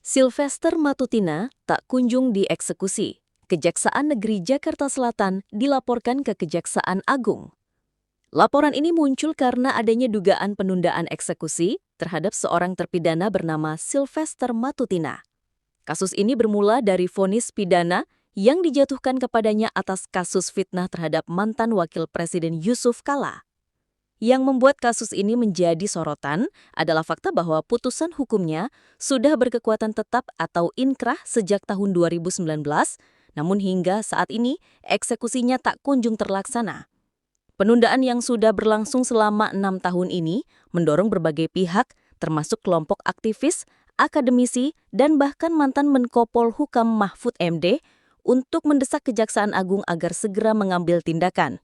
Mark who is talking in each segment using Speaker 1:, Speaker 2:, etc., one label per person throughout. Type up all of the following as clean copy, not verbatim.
Speaker 1: Sylvester Matutina tak kunjung dieksekusi. Kejaksaan Negeri Jakarta Selatan dilaporkan ke Kejaksaan Agung. Laporan ini muncul karena adanya dugaan penundaan eksekusi terhadap seorang terpidana bernama Sylvester Matutina. Kasus ini bermula dari vonis pidana yang dijatuhkan kepadanya atas kasus fitnah terhadap mantan Wakil Presiden Yusuf Kala. Yang membuat kasus ini menjadi sorotan adalah fakta bahwa putusan hukumnya sudah berkekuatan tetap atau inkrah sejak tahun 2019, namun hingga saat ini eksekusinya tak kunjung terlaksana. Penundaan yang sudah berlangsung selama 6 tahun ini mendorong berbagai pihak, termasuk kelompok aktivis, akademisi, dan bahkan mantan Menko Polhukam Mahfud MD untuk mendesak Kejaksaan Agung agar segera mengambil tindakan.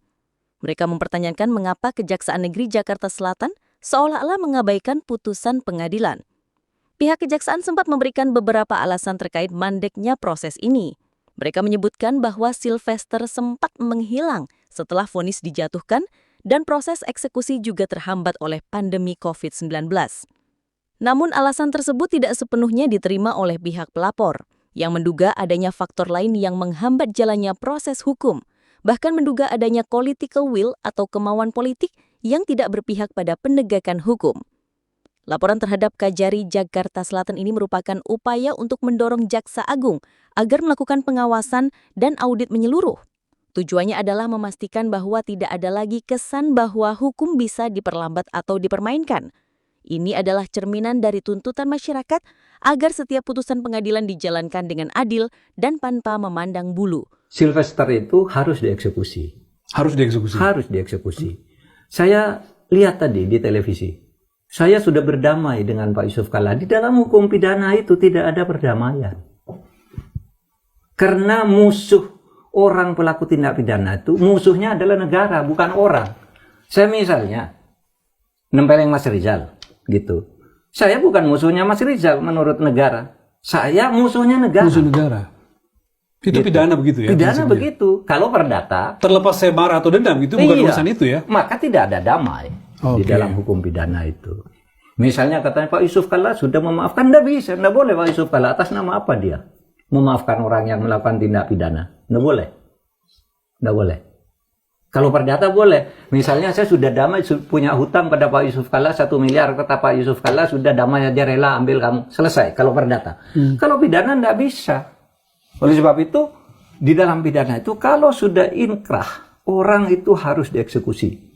Speaker 1: Mereka mempertanyakan mengapa Kejaksaan Negeri Jakarta Selatan seolah-olah mengabaikan putusan pengadilan. Pihak kejaksaan sempat memberikan beberapa alasan terkait mandeknya proses ini. Mereka menyebutkan bahwa Sylvester sempat menghilang setelah vonis dijatuhkan dan proses eksekusi juga terhambat oleh pandemi COVID-19. Namun alasan tersebut tidak sepenuhnya diterima oleh pihak pelapor, yang menduga adanya faktor lain yang menghambat jalannya proses hukum, bahkan menduga adanya political will atau kemauan politik yang tidak berpihak pada penegakan hukum. Laporan terhadap Kajari Jakarta Selatan ini merupakan upaya untuk mendorong Jaksa Agung agar melakukan pengawasan dan audit menyeluruh. Tujuannya adalah memastikan bahwa tidak ada lagi kesan bahwa hukum bisa diperlambat atau dipermainkan. Ini adalah cerminan dari tuntutan masyarakat agar setiap putusan pengadilan dijalankan dengan adil dan tanpa memandang bulu.
Speaker 2: Sylvester itu harus dieksekusi.
Speaker 3: Harus dieksekusi?
Speaker 2: Harus dieksekusi. Saya lihat tadi di televisi. Saya sudah berdamai dengan Pak Yusuf Kalla. Di dalam hukum pidana itu tidak ada perdamaian. Karena musuh orang pelaku tindak pidana itu, musuhnya adalah negara, bukan orang. Saya misalnya, nempeleng Mas Rizal, gitu. Saya bukan musuhnya Mas Rizal menurut negara. Saya musuhnya negara.
Speaker 3: Musuh negara. Itu gitu. Pidana begitu ya?
Speaker 2: Pidana begitu. Kalau perdata,
Speaker 3: terlepas saya marah atau dendam, itu bukan urusan itu ya?
Speaker 2: Maka tidak ada damai di dalam hukum pidana itu. Misalnya katanya Pak Yusuf Kalla sudah memaafkan, tidak bisa, tidak boleh Pak Yusuf Kalla. Atas nama apa dia memaafkan orang yang melakukan tindak pidana? Tidak boleh. Tidak boleh. Kalau perdata boleh. Misalnya saya sudah damai, punya hutang pada Pak Yusuf Kalla 1 miliar, kata Pak Yusuf Kalla sudah damai aja, rela ambil kamu. Selesai kalau perdata. Kalau pidana tidak bisa. Oleh sebab itu, di dalam pidana itu, kalau sudah inkrah, orang itu harus dieksekusi.